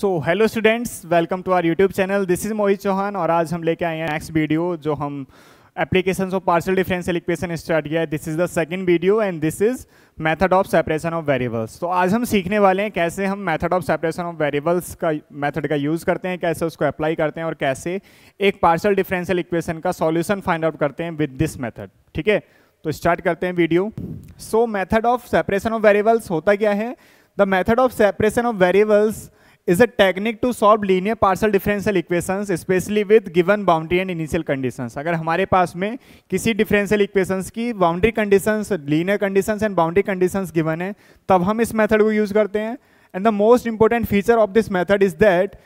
So hello students, welcome to our YouTube channel. This is Mohit Chauhan और आज हम लेके आए हैं नेक्स्ट वीडियो जो हम applications of partial differential equation start किया है। This is the second video and this is method of separation of variables. तो आज हम सीखने वाले हैं कैसे हम method of separation of variables का मेथड का यूज़ करते हैं, कैसे उसको अप्लाई करते हैं और कैसे एक पार्शियल डिफरेंशियल इक्वेशन का सॉल्यूशन फाइंड आउट करते हैं विद दिस मेथड। ठीक है, तो स्टार्ट करते हैं video. So method of separation of variables होता क्या है? The method of separation of variables is a technique to solve linear partial differential equations especially with given boundary and initial conditions। अगर हमारे पास में किसी differential equations की boundary conditions, linear conditions and boundary conditions given है, तब हम इस method को use करते हैं। and the most important feature of this method is that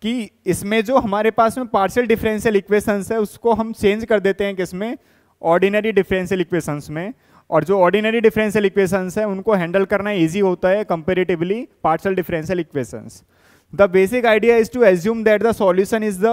कि इसमें जो हमारे पास में partial differential equations है उसको हम change कर देते हैं किसमें? ordinary differential equations में। और जो ऑर्डिनरी डिफरेंशियल इक्वेशंस है उनको हैंडल करना इजी होता है comparatively partial differential equations. The basic idea is to assume that the solution is the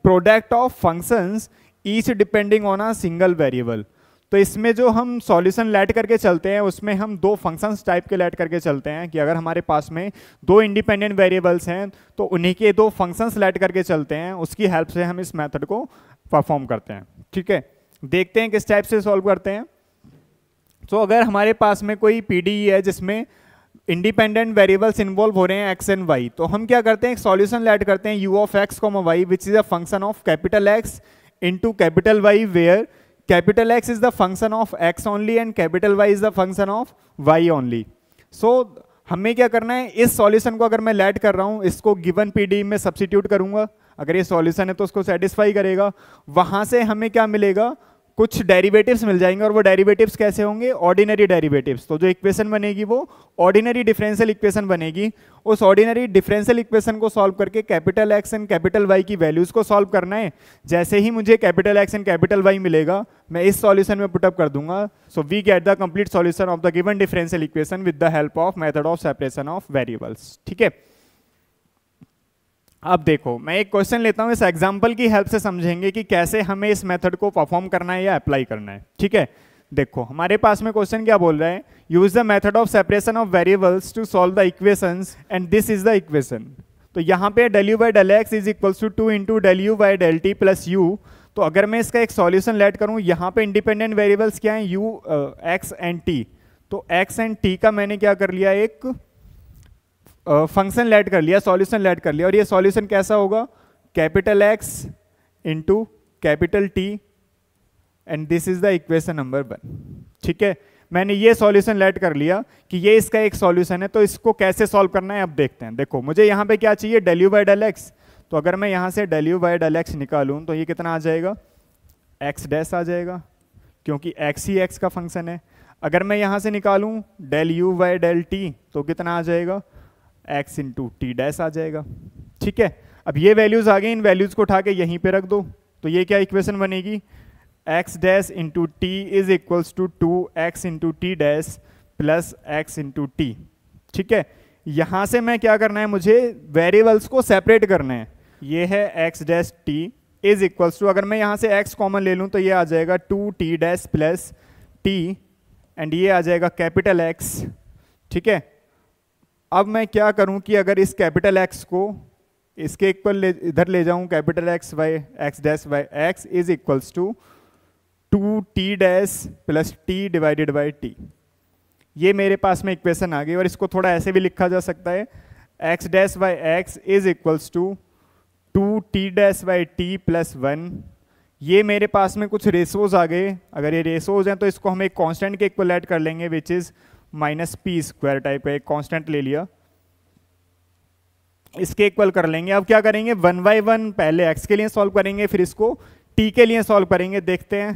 product of functions each depending on a single variable. तो इसमें जो हम सॉल्यूशन लेट करके चलते हैं उसमें हम दो फंक्शंस टाइप के लेट करके चलते हैं कि अगर हमारे पास में दो इंडिपेंडेंट वेरिएबल्स हैं तो उन्हीं के दो फंक्शंस लेट करके चलते हैं, उसकी हेल्प से हम इस मेथड को परफॉर्म करते हैं। ठीक है, देखते हैं किस टाइप से सॉल्व करते हैं। तो अगर हमारे पास में कोई पीडीई है जिसमें इंडिपेंडेंट वेरिएबल्स इन्वॉल्व हो रहे हैं एक्स एंड वाई, तो हम क्या करते हैं, एक सॉल्यूशन लेट करते हैं U of X comma Y which is a function of capital X into capital Y, where capital X is the function of X only and capital Y is the function of Y only. So हमें क्या करना है, इस solution को अगर मैं late कर रहा हूं इसको गिवन पीडीई में सब्स्टिट्यूट करूंगा, अगर ये सॉल्यूशन है तो उसको सेटिस्फाई करेगा। वहां से हमें क्या मिलेगा, कुछ डेरिवेटिव्स मिल जाएंगे और वो डेरिवेटिव्स कैसे होंगे, ऑर्डिनरी डेरिवेटिव्स। तो जो इक्वेशन बनेगी वो ऑर्डिनरी डिफरेंशियल इक्वेशन बनेगी। उस ऑर्डिनरी डिफरेंशियल इक्वेशन को सॉल्व करके capital X and capital Y की वैल्यूज को सॉल्व करना है। जैसे ही मुझे capital X and capital Y मिलेगा मैं इस सॉल्यूशन में पुटअप कर दूंगा। So we get the complete solution of the given differential equation with the help of method of separation of variables. ठीक है, अब देखो मैं एक क्वेश्चन लेता हूं, इस एग्जांपल की हेल्प से समझेंगे कि कैसे हमें इस मेथड को परफॉर्म करना है या अप्लाई करना है। ठीक है, देखो हमारे पास में क्वेश्चन क्या बोल रहा है, use the method of separation of variables to solve the equations and this is the equation. तो यहाँ पे del u by del x is equals to 2 into del u by del t plus u। तो अगर मैं इसका एक solution let करूँ, यहाँ पे इंडिपेंडेंट वेरिएबल्स क्या है, u x एंड t। तो x एंड t का मैंने क्या कर लिया, एक फंक्शन लेट कर लिया, सॉल्यूशन लेट कर लिया। और ये सॉल्यूशन कैसा होगा, capital x into capital T and this is the equation number 1। ठीक है, मैंने ये सॉल्यूशन लेट कर लिया कि ये इसका एक सॉल्यूशन है। तो इसको कैसे सॉल्व करना है अब देखते हैं। देखो मुझे यहाँ पे क्या चाहिए, del u by del x। तो अगर मैं यहाँ से del u by del x निकालूँ तो ये कितना आ जाएगा, x डैश आ जाएगा, क्योंकि x ही x का फंक्शन है। अगर मैं यहाँ से निकालूँ del u by del t तो कितना आ जाएगा, x इंटू टी डैश आ जाएगा। ठीक है, अब ये वैल्यूज आ गई, इन वैल्यूज को उठा के यहीं पे रख दो। तो ये क्या इक्वेशन बनेगी, x dash into t is equals to 2x into t dash plus x into t. ठीक है, यहां से मैं क्या करना है, मुझे वेरिएबल्स को सेपरेट करना है। ये है x dash t is equals to, अगर मैं यहां से x कॉमन ले लूं तो ये आ जाएगा 2t dash plus T and ये आ जाएगा कैपिटल x। ठीक है, अब मैं क्या करूं कि अगर इस कैपिटल एक्स को इसके इक्वल इधर ले जाऊं, capital X Y X dash Y x is equals to 2t dash plus t divided by t. ये मेरे पास में इक्वेशन आ गई। और इसको थोड़ा ऐसे भी लिखा जा सकता है, x dash Y x is equals to 2t dash by t plus 1। ये मेरे पास में कुछ रेशोज आ गए, अगर ये रेशोज हैं तो इसको हम एक कांस्टेंट के इक्वल ऐड कर लेंगे which is minus P square type का एक कांस्टेंट ले लिया, इसके इक्वल कर लेंगे। अब क्या करेंगे, 1 बाई 1 पहले x के लिए सॉल्व करेंगे, फिर इसको t के लिए सॉल्व करेंगे। देखते हैं,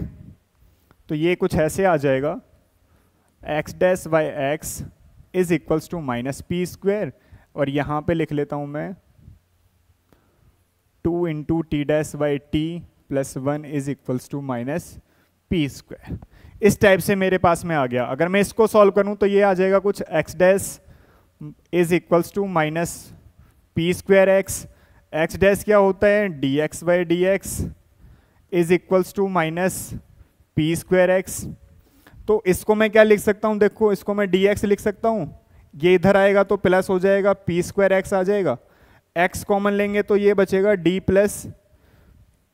तो ये कुछ ऐसे आ जाएगा, x dash by x is equals to minus P square, और यहां पे लिख लेता हूं मैं 2 into t dash by t plus 1 is equals to minus P square. इस टाइप से मेरे पास में आ गया। अगर मैं इसको सॉल्व करूं तो ये आ जाएगा कुछ x dash is equals to minus P square x. X dash क्या होता है, d x by d x is equals to minus P square x. तो इसको मैं क्या लिख सकता हूं, देखो इसको मैं डी एक्स लिख सकता हूं, ये इधर आएगा तो प्लस हो जाएगा, पी स्क्वायर एक्स आ जाएगा। x कॉमन लेंगे तो ये बचेगा d plus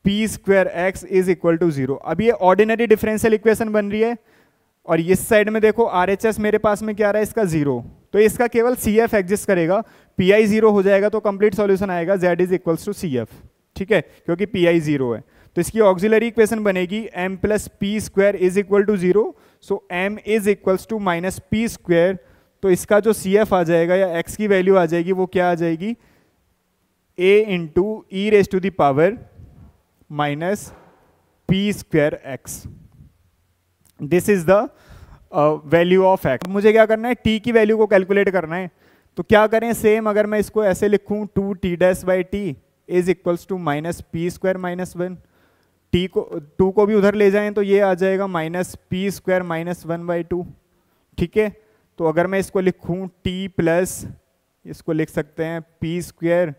p square x is equal to 0। अब ये ऑर्डिनरी डिफरेंशियल इक्वेशन बन रही है और इस साइड में देखो RHS मेरे पास में क्या रहा है इसका 0, तो इसका केवल CF एग्जिस्ट करेगा, PI 0 हो जाएगा तो कंप्लीट सॉल्यूशन आएगा Z is equals to CF, ठीक है, क्योंकि PI 0 है। तो इसकी ऑक्सिलरी इक्वेशन बनेगी m plus p square is equal to 0, so m is equals to minus P square. तो इसका जो CF आ जाएगा या x की वैल्यू आ जाएगी वो क्या आ जाएगी, a into e raise to the power minus P square x. This is the value of x. मुझे क्या करना है, t की वैल्यू को कैलकुलेट करना है, तो क्या करें, सेम अगर मैं इसको ऐसे लिखूं 2t dash by t is equals to minus P square minus 1, t को 2 को भी उधर ले जाएं तो ये आ जाएगा minus P square minus 1 by 2, ठीक है। तो अगर मैं इसको लिखूं t प्लस, इसको लिख सकते हैं p square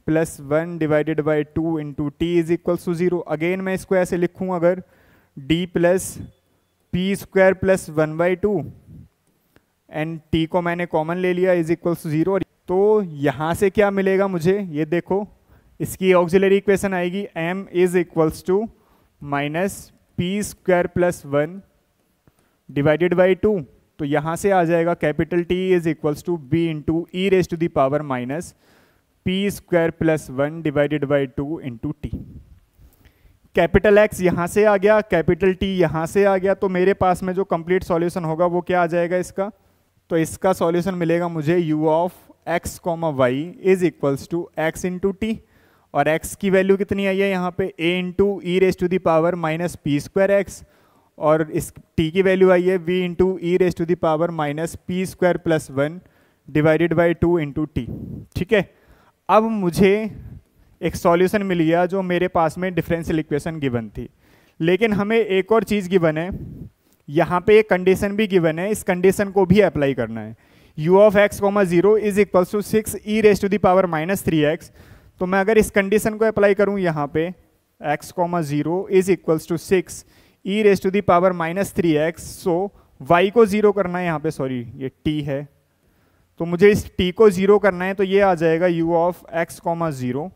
plus 1 divided by 2 into t is equals to 0। Again मैं इसको ऐसे लिखूं अगर d plus p square plus 1 by 2 and t को मैंने कॉमन ले लिया इज इक्वल्स टू 0। तो यहाँ से क्या मिलेगा मुझे, ये देखो इसकी ऑक्सिलरी इक्वेशन आएगी m is equals to minus P square plus 1 divided by 2, तो यहाँ से आ जाएगा capital T is equals to b into e raise to the power minus P square plus 1 divided by 2 into t. Capital X यहाँ से आ गया, capital T यहाँ से आ गया, तो मेरे पास में जो कंप्लीट सॉल्यूशन होगा वो क्या आ जाएगा इसका, तो इसका सॉल्यूशन मिलेगा मुझे u of x comma y is equals to x into t, और x की वैल्यू कितनी आई है यहाँ पे a into e raise to the power minus P square x, और इस t की वैल्यू आई है v into e raise to the power minus P square plus 1 divided by 2 into t, ठीक है। अब मुझे एक सॉल्यूशन मिल गया जो मेरे पास में डिफरेंशियल इक्वेशन गिवन थी, लेकिन हमें एक और चीज़ गिवन है, यहाँ पे एक कंडीशन भी गिवन है, इस कंडीशन को भी अप्लाई करना है। u of x comma 0 is equals to 6 e raise to the power minus 3x, तो मैं अगर इस कंडीशन को अप्लाई करूँ यहाँ पे x comma 0 is equals to 6 e raise to the power minus 3x, so y को 0 करना है यहाँ पे, सॉरी ये t है, तो मुझे इस t को 0 करना है, तो ये आ जाएगा u of x comma 0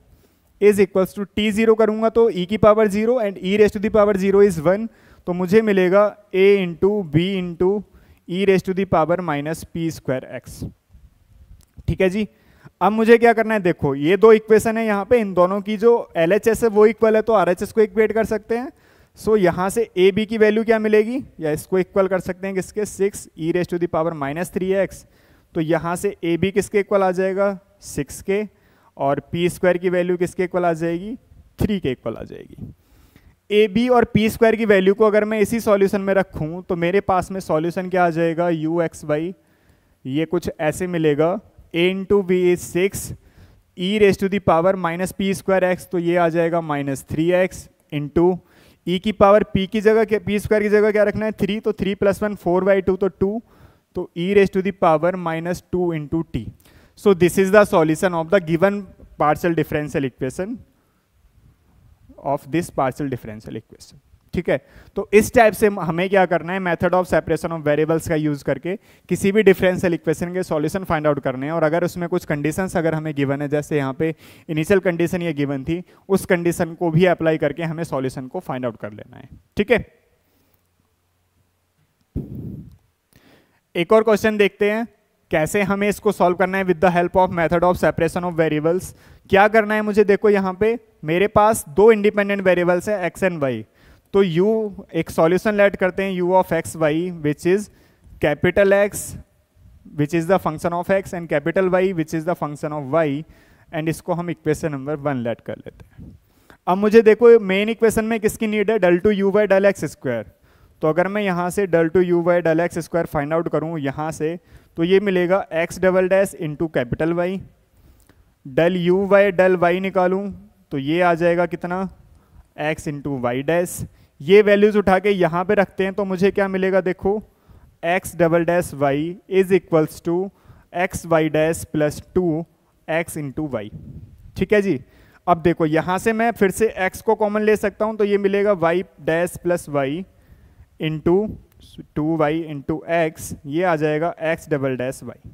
is equals to t 0 करूंगा तो e की power 0 and e raise to the power 0 is 1, तो मुझे मिलेगा a into b into e raise to the power minus P square x, ठीक है जी। अब मुझे क्या करना है, देखो ये दो इक्वेशन है यहाँ पे, इन दोनों की जो LHS है वो इक्वल है, तो RHS को इक्वेट कर सकते हैं। सो यहाँ से ए बी की वैल्यू क्या मिलेगी, या इसको इक्वल कर सकते हैं किसके, 6 e raise to the power minus 3x, तो यहाँ से ए बी किसके इक्वल आ जाएगा 6 के, और पी स्क्वायर की वैल्यू किसके इक्वल आ जाएगी 3 के इक्वल आ जाएगी। ए बी और पी स्क्वायर की वैल्यू को अगर मैं इसी सॉल्यूशन में रखूं तो मेरे पास में सॉल्यूशन क्या आ जाएगा, यू एक्स वाई, ये कुछ ऐसे मिलेगा, A into B is 6 e raise to the power minus P square x, तो ये आ जाएगा माइनस 3x इंटू ई की पावर पी की जगह, पी स्क्वायर की जगह क्या रखना है 3, तो 3 प्लस 1 4 बाई 2 तो 2, तो e raise to the power minus 2 into T. So this is the solution of the given partial differential equation of this partial differential equation, ठीक है। तो इस टाइप से हमें क्या करना है, method of separation of variables का यूज करके किसी भी डिफरेंशियल इक्वेशन के सॉल्यूशन फाइंड आउट करने हैं, और अगर उसमें कुछ कंडीशंस अगर हमें गिवन है, जैसे यहाँ पे इनिशियल कंडीशन ये गिवन थी, उस कंडीशन को भी अप्लाई करके हमें सॉल्यूशन को फाइंड आउट कर लेना है, ठीक है। एक और क्वेश्चन देखते हैं कैसे हमें इसको सॉल्व करना है with the help of method of separation of variables. क्या करना है मुझे, देखो यहाँ पे मेरे पास दो इंडिपेंडेंट वेरिएबल्स है x एंड y, तो u एक सॉल्यूशन लेट करते हैं u of x y which is capital x which is the function of x and capital y which is the function of y, and इसको हम equation number 1 late कर लेते हैं। अब मुझे देखो मेन इक्वेशन में किसकी नीड है, del two u by del x square, तो अगर मैं यहाँ से del two u by del x square find out करूँ यहाँ से, तो ये मिलेगा x double dash into capital y, del u by del y निकालूं तो ये आ जाएगा कितना x इंटू वाई डैश, ये वैल्यूज उठा के यहाँ पे रखते हैं तो मुझे क्या मिलेगा, देखो x double dash y is equals to x y dash plus 2x into y, ठीक है जी। अब देखो यहाँ से मैं फिर से x को कॉमन ले सकता हूँ, तो ये मिलेगा y dash plus y into 2y into x, ये आ जाएगा x डबल डैश वाई।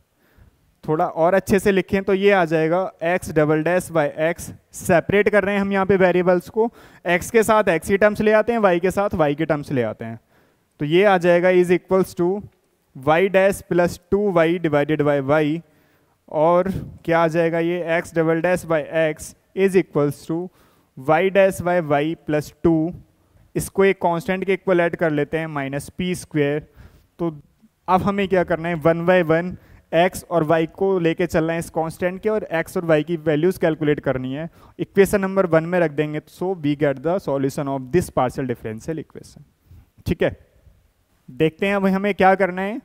थोड़ा और अच्छे से लिखें तो ये आ जाएगा x double dash by x। Separate कर रहे हैं हम यहाँ पे वेरिएबल्स को, x के साथ x की टर्म्स ले आते हैं, y के साथ y की टर्म्स ले आते हैं। तो ये आ जाएगा is equals to y dash plus 2y divided by y, और क्या आ जाएगा ये x double dash by x is equals to y dash by y plus 2, इसको एक कांस्टेंट के इक्वल ऐड कर लेते हैं माइनस पी स्क्वेयर। तो अब हमें क्या करना है, 1 बाई 1 x और y को लेके चलना है इस कांस्टेंट के, और x और y की वैल्यूज कैलकुलेट करनी है। इक्वेशन नंबर 1 में रख देंगे, so we get the solution of this partial differential equation. ठीक है, देखते हैं अब हमें क्या करना है।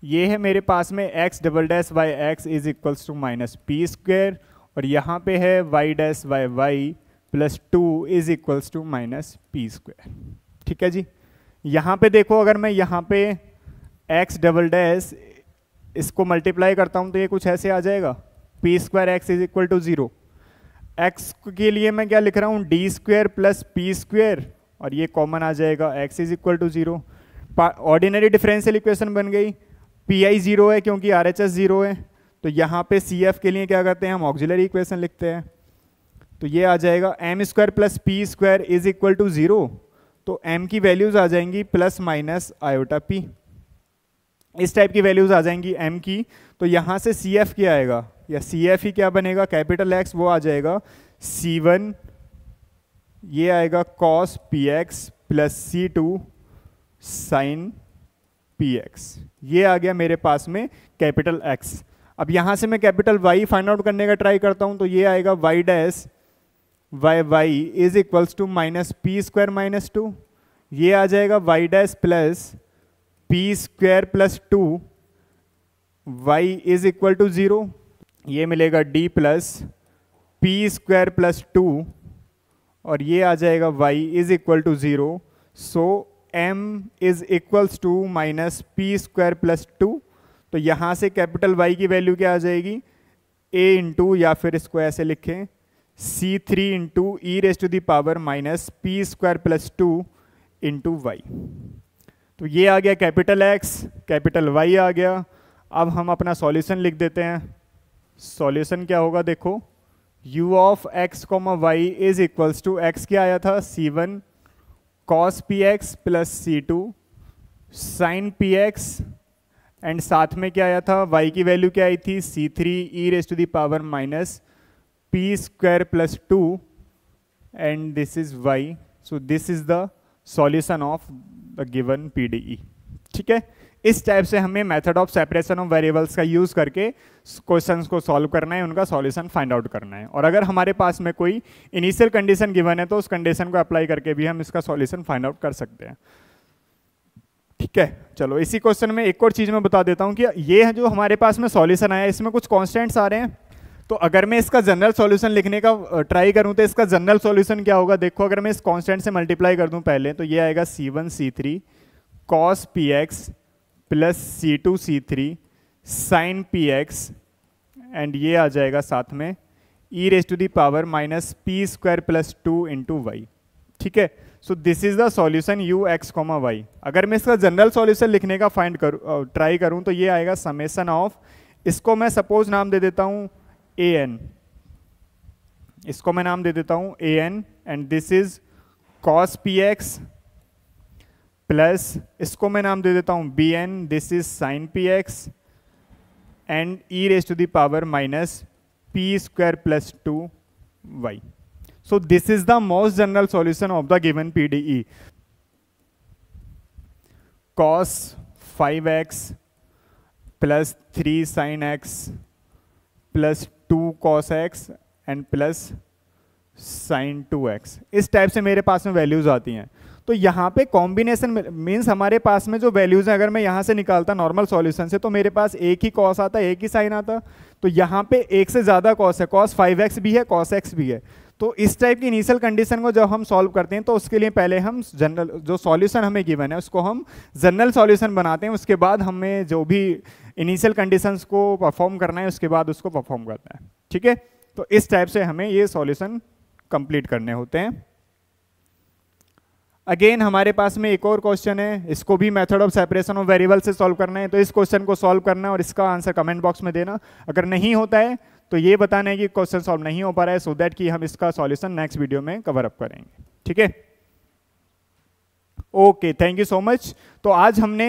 ये है मेरे पास में x double dash by x is equals to minus p square, और यहाँ पे है y dash by y plus 2 is equals to minus p square. ठीक है जी, यहाँ पे देखो, अगर मैं यहाँ पे x डबल डैश इसको मल्टीप्लाई करता हूँ तो ये कुछ ऐसे आ जाएगा, p square x is equal to 0। X के लिए मैं क्या लिख रहा हूँ, d square plus p square, और ये कॉमन आ जाएगा, x is equal to 0। Ordinary differential equation बन गई। पी आई 0 है क्योंकि आर एच एस 0 है, तो यहाँ पे सी एफ के लिए क्या करते हैं, हम ऑक्सिलरी इक्वेशन लिखते हैं। तो ये आ जाएगा m square plus p square is equal to 0, तो m की वैल्यूज आ जाएंगी प्लस माइनस आयोटा p, इस टाइप की वैल्यूज आ जाएंगी m की। तो यहाँ से सी एफ क्या आएगा, या सी एफ ही क्या बनेगा, कैपिटल X, वो आ जाएगा C1, ये आएगा cos px plus C2 sin px, ये आ गया मेरे पास में कैपिटल X। अब यहाँ से मैं कैपिटल Y फाइंड आउट करने का ट्राई करता हूँ, तो ये आएगा y dash by y is equals to minus P square minus 2, ये आ जाएगा y dash plus p square plus 2, y is equal to 0, ये मिलेगा d plus p square plus 2, और ये आ जाएगा y is equal to 0। So m is equals to minus P square plus 2। तो यहाँ से कैपिटल Y की वैल्यू क्या आ जाएगी, a इंटू, या फिर इसको ऐसे लिखें C3 into e raise to the power minus P square plus 2 into y. तो ये आ गया कैपिटल X, कैपिटल Y आ गया। अब हम अपना सॉल्यूशन लिख देते हैं। सॉल्यूशन क्या होगा, देखो, u of x comma y is equals to x क्या आया था, C1 cos px plus C2 sin px, and साथ में क्या आया था, y की वैल्यू क्या आई थी, C3 e raise to the power minus P square plus 2, and this is y। So this is the solution of the given PDE। ठीक है, इस टाइप से हमें method of separation of variables का यूज करके क्वेश्चंस को solve करना है, उनका सॉल्यूशन फाइंड आउट करना है। और अगर हमारे पास में कोई इनिशियल कंडीशन गिवन है तो उस कंडीशन को अप्लाई करके भी हम इसका सॉल्यूशन फाइंड आउट कर सकते हैं। ठीक है, चलो इसी क्वेश्चन में एक और चीज मैं बता देता हूं कि ये है जो हमारे पास में सॉल्यूशन आया, इसमें कुछ कॉन्स्टेंट्स आ रहे हैं। तो अगर मैं इसका जनरल सॉल्यूशन लिखने का ट्राई करूं तो इसका जनरल सॉल्यूशन क्या होगा, देखो, अगर मैं इस कांस्टेंट से मल्टीप्लाई कर दूं पहले, तो ये आएगा C1 C3 cos px plus C2 C3 sin px, and ये आ जाएगा साथ में e raise to the power minus P square plus 2 into y. ठीक है, so this is the solution u x comma y. अगर मैं इसका जनरल सॉल्यूशन लिखने का ट्राई करूं तो ये आएगा समेशन ऑफ, इसको मैं सपोज नाम दे देता हूं an, इसको मैं नाम दे देता हूं an, and this is cos px plus, इसको मैं नाम दे देता हूं bn, this is sin px, and e raise to the power minus P square plus 2 y. So this is the most general solution of the given PDE. Cos 5x plus 3 sin x plus 2 cos x and plus sin 2x, इस type से मेरे पास में values आती हैं। तो यहाँ पे कॉम्बिनेशन मीन्स हमारे पास में जो वैल्यूज हैं, अगर मैं यहाँ से निकालता नॉर्मल सॉल्यूशन से, तो मेरे पास एक ही कॉस आता, एक ही साइन आता। तो यहाँ पे एक से ज़्यादा कॉस है, cos 5x भी है, cos x भी है। तो इस टाइप की इनिशियल कंडीशन को जब हम सॉल्व करते हैं तो उसके लिए पहले हम जनरल जो सॉल्यूशन हमें गिवन है उसको हम जनरल सॉल्यूशन बनाते हैं, उसके बाद हमें जो भी इनिशियल कंडीशंस को परफॉर्म करना है उसके बाद उसको परफॉर्म करना है। ठीक है, तो इस टाइप से हमें ये सॉल्यूशन कंप्लीट करने होते हैं। अगेन हमारे पास में एक और क्वेश्चन है, इसको भी method of separation of variable से सॉल्व करना है। तो इस क्वेश्चन को सॉल्व करना है और इसका आंसर कमेंट बॉक्स में देना। अगर नहीं होता है तो ये बताना है कि क्वेश्चन सॉल्व नहीं हो पा रहा है, सो दैट कि हम इसका सॉल्यूशन नेक्स्ट वीडियो में कवर अप करेंगे। ठीक है, okay, thank you so much. तो आज हमने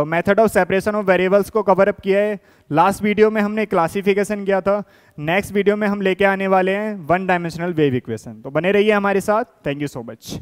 method of separation of variables को कवर अप किया है। लास्ट वीडियो में हमने क्लासिफिकेशन किया था। नेक्स्ट वीडियो में हम लेके आने वाले हैं वन डायमेंशनल वेव इक्वेशन। तो बने रहिए हमारे साथ। Thank you so much.